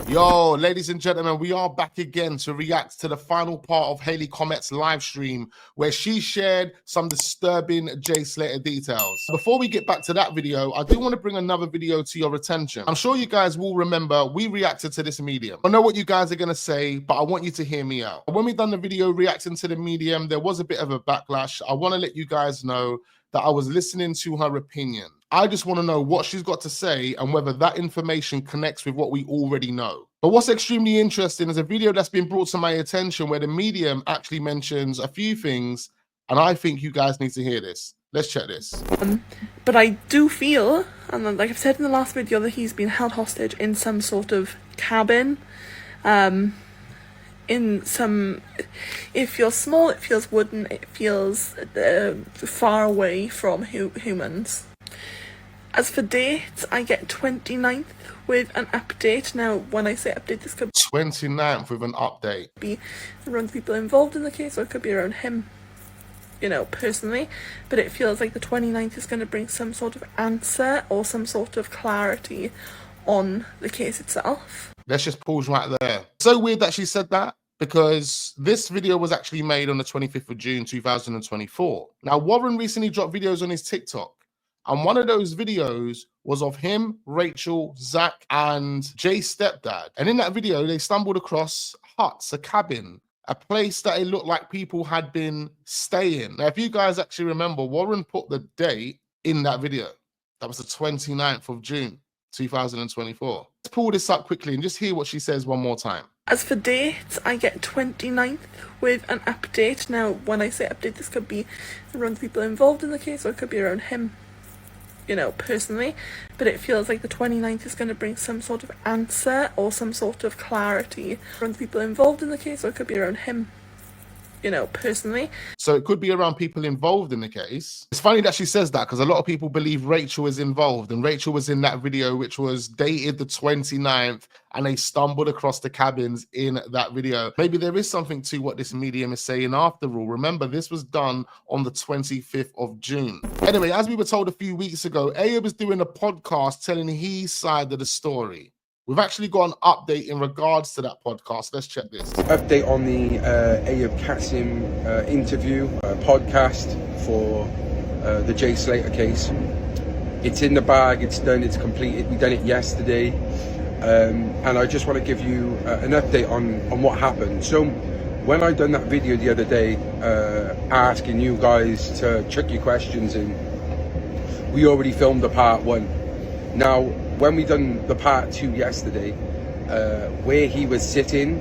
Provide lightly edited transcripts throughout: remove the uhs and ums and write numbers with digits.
Yo, ladies and gentlemen, we are back again to react to the final part of Haley Comet's live stream where she shared some disturbing Jay Slater details. Before we get back to that video, I do want to bring another video to your attention. I'm sure you guys will remember we reacted to this medium. I know what you guys are going to say, but I want you to hear me out. When we done the video reacting to the medium, there was a bit of a backlash. I want to let you guys know that I was listening to her opinion. I just want to know what she's got to say and whether that information connects with what we already know. But what's extremely interesting is a video that's been brought to my attention where the medium actually mentions a few things, and I think you guys need to hear this. Let's check this. But I do feel, and like I've said in the last video, that he's been held hostage in some sort of cabin. In some, it feels small, it feels wooden, it feels far away from humans. As for dates, I get 29th with an update. Now, when I say update, this could 29th with an update. Be around the people involved in the case, or it could be around him, you know, personally. But it feels like the 29th is going to bring some sort of answer or some sort of clarity on the case itself. Let's just pause right there. So weird that she said that, because this video was actually made on the 25th of June 2024. Now, Warren recently dropped videos on his TikTok, and one of those videos was of him, Rachel, Zach, and Jay's stepdad. And in that video, they stumbled across huts, a cabin, a place that it looked like people had been staying. Now, if you guys actually remember, Warren put the date in that video. That was the 29th of June 2024. Let's pull this up quickly and just hear what she says one more time. As for dates, I get 29th with an update. Now, when I say update, this could be around the people involved in the case, or it could be around him, you know, personally. But it feels like the 29th is going to bring some sort of answer or some sort of clarity around the people involved in the case, or it could be around him, you know, personally. So it could be around people involved in the case. It's funny that she says that, because a lot of people believe Rachel is involved, and Rachel was in that video, which was dated the 29th, and they stumbled across the cabins in that video. Maybe there is something to what this medium is saying after all. Remember, this was done on the 25th of June. Anyway, as we were told a few weeks ago, Ayob is doing a podcast telling his side of the story. We've actually got an update in regards to that podcast. Let's check this. Update on the Ayob Kasim interview, podcast for the Jay Slater case. It's in the bag, it's done, it's completed. We done it yesterday. And I just want to give you an update on what happened. So when I done that video the other day, asking you guys to check your questions in, we already filmed the part 1. Now, when we done the part 2 yesterday, where he was sitting,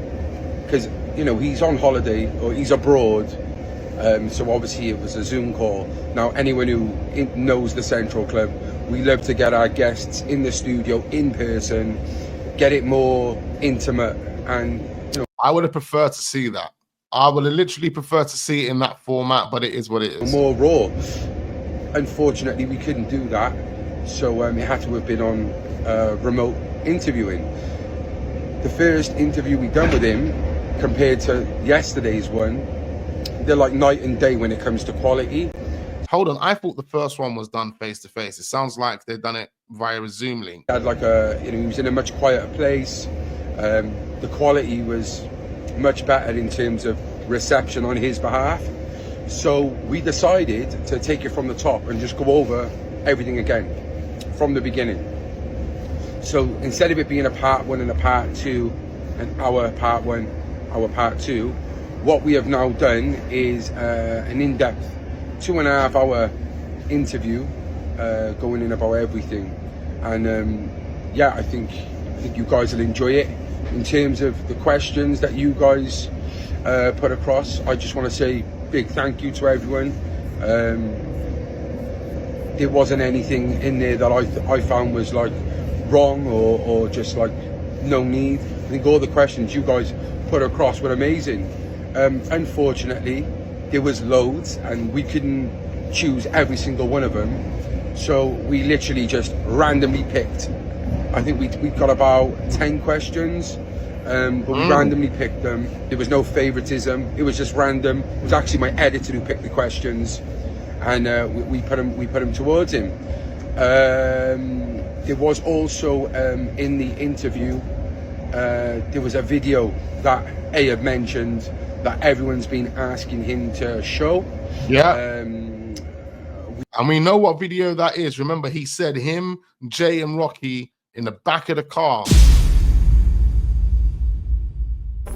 because, you know, he's on holiday or he's abroad, so obviously it was a Zoom call. Now, anyone who knows the Central Club, we love to get our guests in the studio in person, get it more intimate, and, you know, I would have preferred to see that. I would have literally preferred to see it in that format, but it is what it is. More raw. Unfortunately, we couldn't do that, so it had to have been on remote interviewing. The first interview we done with him compared to yesterday's one, they're like night and day when it comes to quality. Hold on, I thought the first one was done face to face. It sounds like they've done it via a Zoom link. He had like he was in a much quieter place. The quality was much better in terms of reception on his behalf. So we decided to take it from the top and just go over everything again from the beginning. So instead of it being a part 1 and a part 2, and our part 1, our part 2, what we have now done is an in-depth 2.5 hour interview going in about everything. And yeah, I think you guys will enjoy it. In terms of the questions that you guys put across, I just want to say big thank you to everyone. There wasn't anything in there that I found was like wrong or just like no need. I think all the questions you guys put across were amazing. Unfortunately, there was loads and we couldn't choose every single one of them, so we literally just randomly picked. I think we got about 10 questions, but we randomly picked them. There was no favoritism, it was just random. It was actually my editor who picked the questions, and we put them towards him. There was also in the interview there was a video that Ayub mentioned that everyone's been asking him to show. Yeah. And we know what video that is. Remember, he said him, Jay, and Rocky in the back of the car.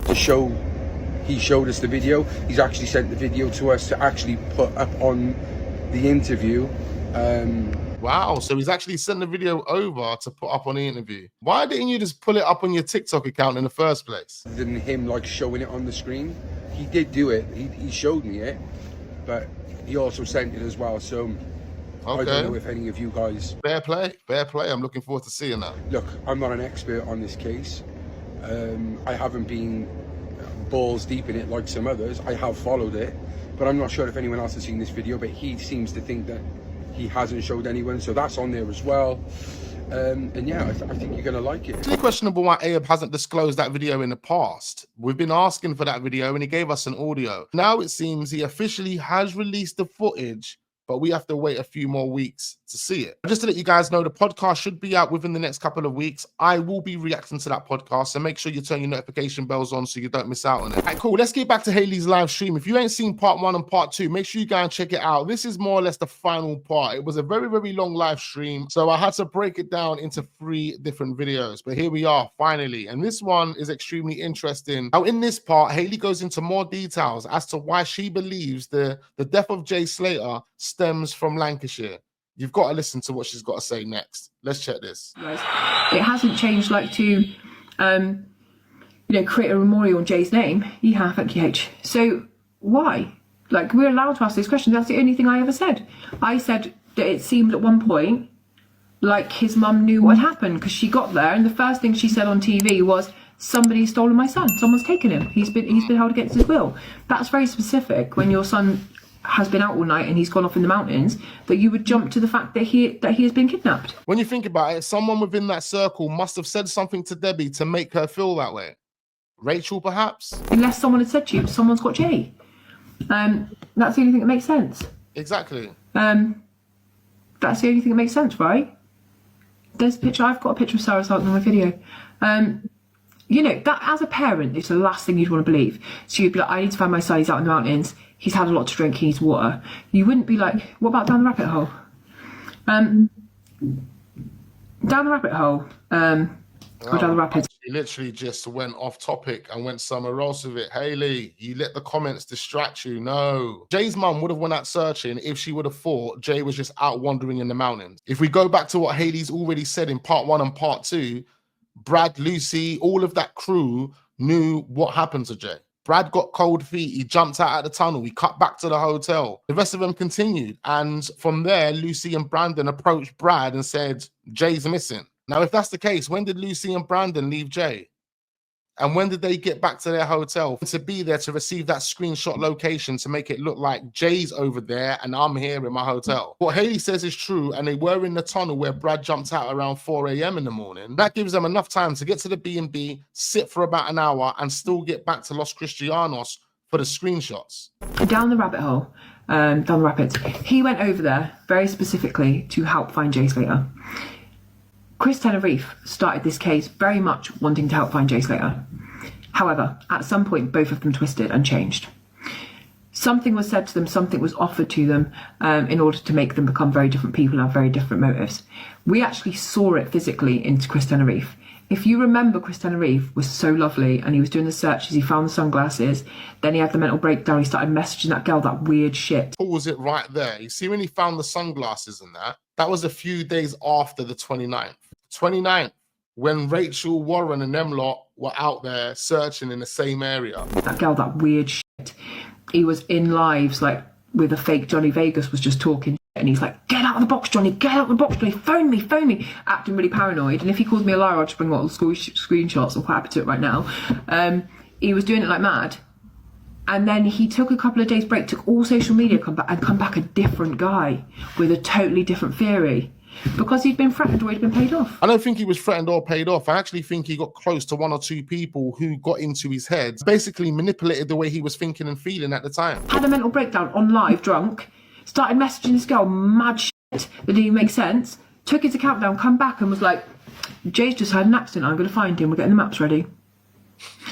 To show, he showed us the video. He's actually sent the video to us to actually put up on the interview. Wow, so he's actually sent the video over to put up on the interview. Why didn't you just pull it up on your TikTok account in the first place? Than him like showing it on the screen. He did do it. He showed me it, but he also sent it as well. So okay. I don't know if any of you guys. Fair play, fair play. I'm looking forward to seeing that. Look, I'm not an expert on this case. I haven't been balls deep in it like some others. I have followed it, but I'm not sure if anyone else has seen this video. But he seems to think that he hasn't showed anyone, so that's on there as well. And yeah, I think you're gonna like it. It's really questionable why Ayub hasn't disclosed that video in the past. We've been asking for that video and he gave us an audio. Now it seems he officially has released the footage, but we have to wait a few more weeks to see it. Just to let you guys know, the podcast should be out within the next couple of weeks. I will be reacting to that podcast, so make sure you turn your notification bells on so you don't miss out on it. All right, cool. Let's get back to Hailey's live stream. If you ain't seen part 1 and part 2, make sure you go and check it out. This is more or less the final part. It was a very, very long live stream, so I had to break it down into 3 different videos. But here we are, finally. And this one is extremely interesting. Now, in this part, Hailey goes into more details as to why she believes the death of Jay Slater stems from Lancashire. You've got to listen to what she's got to say next. Let's check this. It hasn't changed like to, you know, create a memorial in Jay's name. Yeah, thank you, H. So why? Like, we're allowed to ask these questions. That's the only thing I ever said. I said that it seemed at one point like his mum knew what had happened because she got there and the first thing she said on TV was, somebody's stolen my son. Someone's taken him. He's been held against his will. That's very specific when your son has been out all night and he's gone off in the mountains, that you would jump to the fact that he has been kidnapped. When you think about it, someone within that circle must have said something to Debbie to make her feel that way. Rachel, perhaps? Unless someone had said to you, someone's got Jay. That's the only thing that makes sense. Exactly. That's the only thing that makes sense, right? There's a picture. I've got a picture of Sarah Sarton on my video. You know, that as a parent, it's the last thing you'd want to believe. So you'd be like, I need to find my son, he's out in the mountains, he's had a lot to drink, he needs water. You wouldn't be like, what about down the rabbit hole? Down the rabbit hole, or down the rapids. He literally just went off topic and went somewhere else with it. Hailey, you let the comments distract you. No. Jay's mum would have went out searching if she would have thought Jay was just out wandering in the mountains. If we go back to what Hailey's already said in part 1 and part 2, Brad, Lucy, all of that crew knew what happened to Jay. Brad got cold feet. He jumped out of the tunnel. He cut back to the hotel. The rest of them continued. And from there, Lucy and Brandon approached Brad and said, Jay's missing. Now, if that's the case, when did Lucy and Brandon leave Jay? And when did they get back to their hotel to be there to receive that screenshot location to make it look like Jay's over there and I'm here in my hotel? What Hailey says is true, and they were in the tunnel where Brad jumped out around 4 a.m. in the morning. That gives them enough time to get to the B&B, sit for about an hour, and still get back to Los Cristianos for the screenshots. Down the rabbit hole, down the rapids, he went over there very specifically to help find Jay Slater. Chris Tenerife started this case very much wanting to help find Jay Slater. However, at some point, both of them twisted and changed. Something was said to them, something was offered to them in order to make them become very different people and have very different motives. We actually saw it physically into Chris Tenerife. If you remember, Chris Tenerife was so lovely and he was doing the searches, he found the sunglasses, then he had the mental breakdown, he started messaging that girl that weird shit. Pause it right there. You see when he found the sunglasses and that was a few days after the 29th. 29th, when Rachel, Warren and them lot were out there searching in the same area. That girl, that weird shit. He was in lives like with a fake Johnny Vegas was just talking shit, and he's like, get out of the box, Johnny, get out of the box, Johnny, phone me, acting really paranoid. And if he calls me a liar, I'll just bring all the screenshots. I'm quite happy to it right now. He was doing it like mad. And then he took a couple of days break, took all social media, come back a different guy with a totally different theory. Because he'd been threatened or he'd been paid off. I don't think he was threatened or paid off. I actually think he got close to 1 or 2 people who got into his head, basically manipulated the way he was thinking and feeling at the time. Had a mental breakdown on live, drunk, started messaging this girl mad shit that didn't even make sense, took his account down, come back and was like, Jay's just had an accident. I'm going to find him. We're getting the maps ready.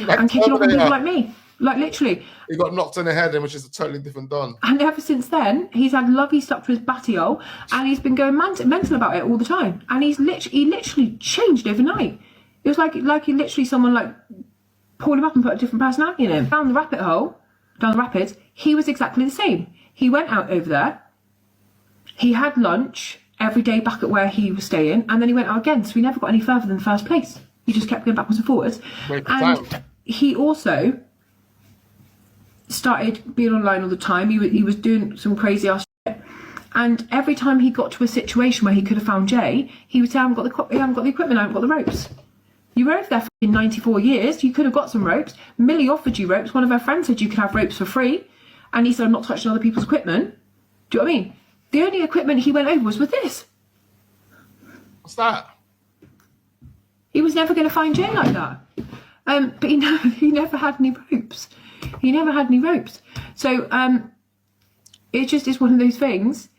Like And kicking off on people Terminator. like me. Like, literally. He got knocked on the head, which is a totally different Don. And ever since then, he's had Lovey stuck to his batio, and he's been going mental about it all the time. And he literally changed overnight. It was like he literally someone like pulled him up and put a different personality in him. Down the rapids, he was exactly the same. He went out over there. He had lunch every day back at where he was staying, and then he went out again. So he never got any further than the first place. He just kept going backwards and forwards. And he also started being online all the time. He was doing some crazy ass shit. And every time he got to a situation where he could have found Jay, he would say, I haven't got the equipment, I haven't got the ropes. You were over there for 94 years, you could have got some ropes. Millie offered you ropes. One of her friends said you could have ropes for free. And he said, I'm not touching other people's equipment. Do you know what I mean? The only equipment he went over was with this. What's that? He was never going to find Jay like that. But he never had any ropes. He never had any ropes. So it just is one of those things.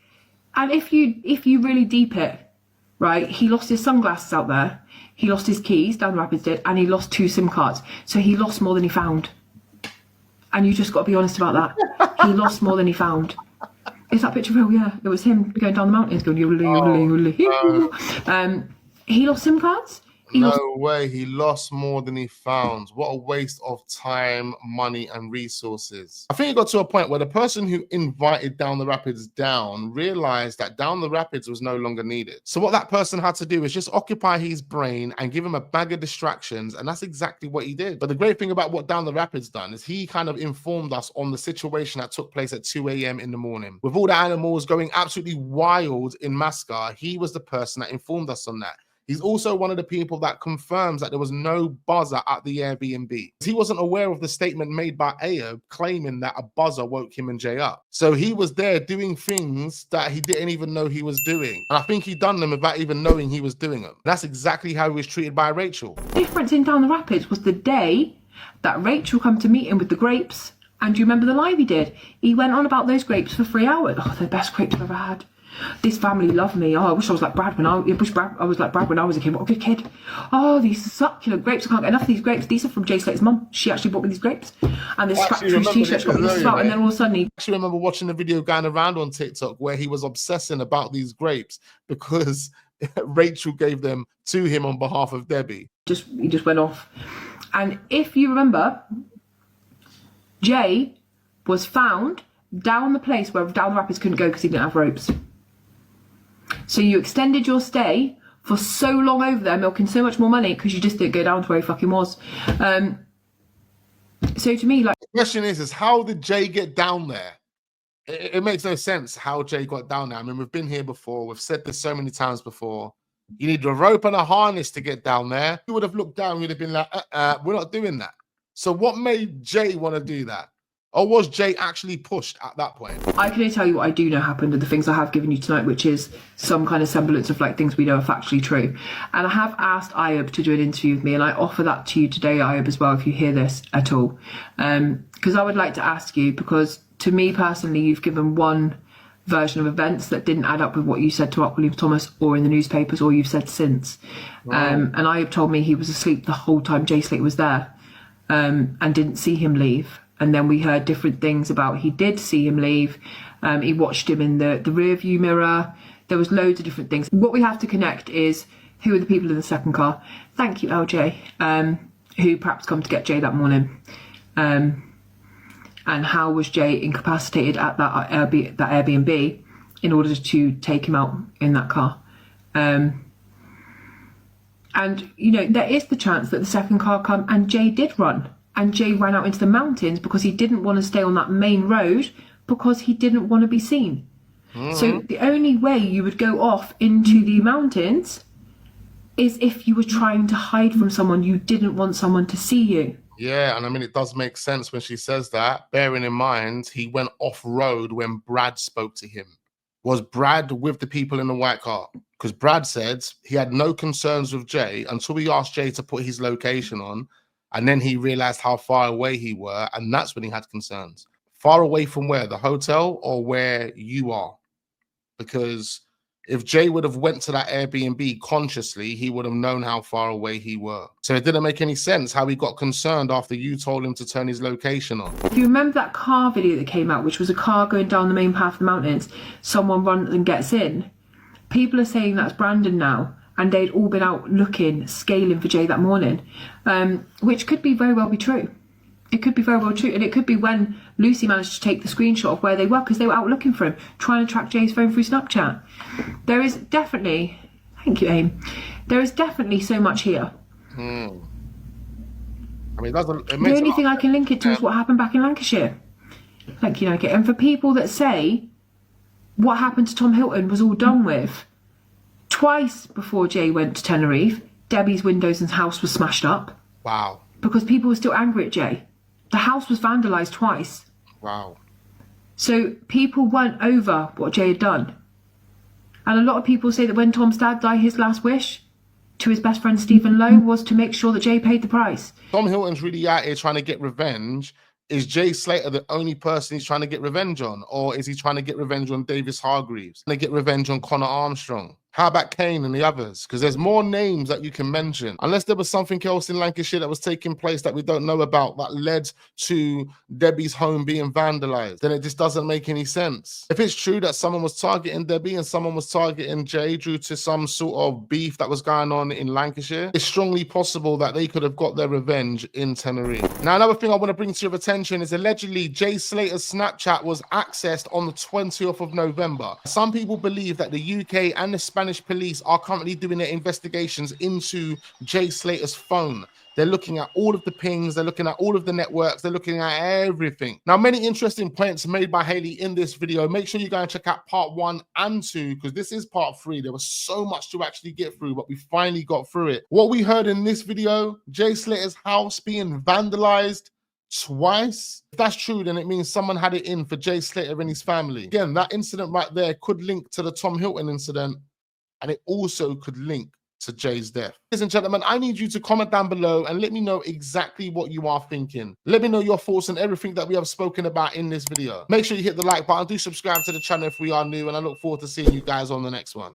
And if you really deep it, right, he lost his sunglasses out there. He lost his keys, down the rapids did, and he lost 2 SIM cards. So he lost more than he found. And you just got to be honest about that. He lost more than he found. Is that picture real? Yeah. It was him going down the mountains going, he lost SIM cards. No way. He lost more than he found. What a waste of time, money, and resources. I think it got to a point where the person who invited Down the Rapids down realized that Down the Rapids was no longer needed. So what that person had to do is just occupy his brain and give him a bag of distractions. And that's exactly what he did. But the great thing about what Down the Rapids done is he kind of informed us on the situation that took place at 2 a.m. in the morning. With all the animals going absolutely wild in Mascar, he was the person that informed us on that. He's also one of the people that confirms that there was no buzzer at the Airbnb. He wasn't aware of the statement made by Ayob claiming that a buzzer woke him and Jay up. So he was there doing things that he didn't even know he was doing. And I think he done them without even knowing he was doing them. That's exactly how he was treated by Rachel. The difference in Down the Rapids was the day that Rachel come to meet him with the grapes. And do you remember the live he did? He went on about those grapes for 3 hours. Oh, they're the best grapes I've ever had. This family loved me. Oh, I wish I was like Brad when I was like Brad when I was a kid. What a good kid. Oh, these succulent grapes. I can't get enough of these grapes. These are from Jay Slater's mum. She actually bought me these grapes. And this factory's t-shirt got me this out. And then all of a sudden I actually remember watching a video going around on TikTok where he was obsessing about these grapes because Rachel gave them to him on behalf of Debbie. He just went off. And if you remember, Jay was found down the place where Down the Rapids couldn't go because he didn't have ropes. So you extended your stay for so long over there, milking so much more money because you just didn't go down to where he fucking was. So to me, like, the question is how did Jay get down there? It makes no sense how Jay got down there. I mean, we've been here before. We've said this so many times before. You need a rope and a harness to get down there. You would have looked down, you'd have been like, we're not doing that. So what made Jay want to do that? Or was Jay actually pushed at that point? I can only tell you what I do know happened and the things I have given you tonight, which is some kind of semblance of like things we know are factually true. And I have asked Ayob to do an interview with me, and I offer that to you today, Ayob, as well, if you hear this at all. Because I would like to ask you, because to me personally, you've given one version of events that didn't add up with what you said to William Thomas or in the newspapers or you've said since. Wow. And Ayob told me he was asleep the whole time Jay Slate was there and didn't see him leave. And then we heard different things about he did see him leave. He watched him in the rear view mirror. There was loads of different things. What we have to connect is who are the people in the second car. Thank you, LJ, who perhaps come to get Jay that morning. And how was Jay incapacitated at that Airbnb in order to take him out in that car. And, you know, there is the chance that the second car come and Jay did run. And Jay ran out into the mountains because he didn't want to stay on that main road because he didn't want to be seen. So the only way you would go off into the mountains is if you were trying to hide from someone, you didn't want someone to see you. Yeah, and I mean, it does make sense when she says that, bearing in mind he went off-road when Brad spoke to him. Was Brad with the people in the white car? Because Brad said he had no concerns with Jay until he asked Jay to put his location on. And then he realized how far away he were, and that's when he had concerns. Far away from where? The hotel or where you are? Because If Jay would have went to that Airbnb consciously, he would have known how far away he were. So it didn't make any sense how he got concerned after you told him to turn his location on. If you remember that car video that came out, which was a car going down the main path of the mountains, someone runs and gets in. People are saying that's Brandon now, and they'd all been out looking, scaling for Jay that morning, which could be very well be true. It could be very well true, and it could be when Lucy managed to take the screenshot of where they were, because they were out looking for him, trying to track Jay's phone through Snapchat. There is definitely, thank you, Aim, there is definitely so much here. I mean, the only thing I can link it to is what happened back in Lancashire. Thank you, Nike. And for people that say what happened to Tom Hilton was all done with, twice before Jay went to Tenerife, Debbie's windows and house was smashed up. Wow. Because people were still angry at Jay. The house was vandalised twice. Wow. So people weren't over what Jay had done. And a lot of people say that when Tom's dad died, his last wish to his best friend Stephen Lowe was to make sure that Jay paid the price. Tom Hilton's really out here trying to get revenge. Is Jay Slater the only person he's trying to get revenge on? Or is he trying to get revenge on Davis Hargreaves? Trying to get revenge on Connor Armstrong? How about Kane and the others? Because there's more names that you can mention. Unless there was something else in Lancashire that was taking place that we don't know about that led to Debbie's home being vandalized, then it just doesn't make any sense. If it's true that someone was targeting Debbie and someone was targeting Jay due to some sort of beef that was going on in Lancashire, it's strongly possible that they could have got their revenge in Tenerife. Now, another thing I want to bring to your attention is allegedly Jay Slater's Snapchat was accessed on the 20th of November. Some people believe that the UK and the Spanish police are currently doing their investigations into Jay Slater's phone. They're looking at all of the pings, they're looking at all of the networks, they're looking at everything. Now, many interesting points made by Haley in this video. Make sure you go and check out part 1 and 2, because this is part 3. There was so much to actually get through, but we finally got through it. What we heard in this video, Jay Slater's house being vandalized twice. If that's true, then it means someone had it in for Jay Slater and his family. Again, that incident right there could link to the Tom Hilton incident, and it also could link to Jay's death. Ladies and gentlemen, I need you to comment down below and let me know exactly what you are thinking. Let me know your thoughts on everything that we have spoken about in this video. Make sure you hit the like button, do subscribe to the channel if we are new, and I look forward to seeing you guys on the next one.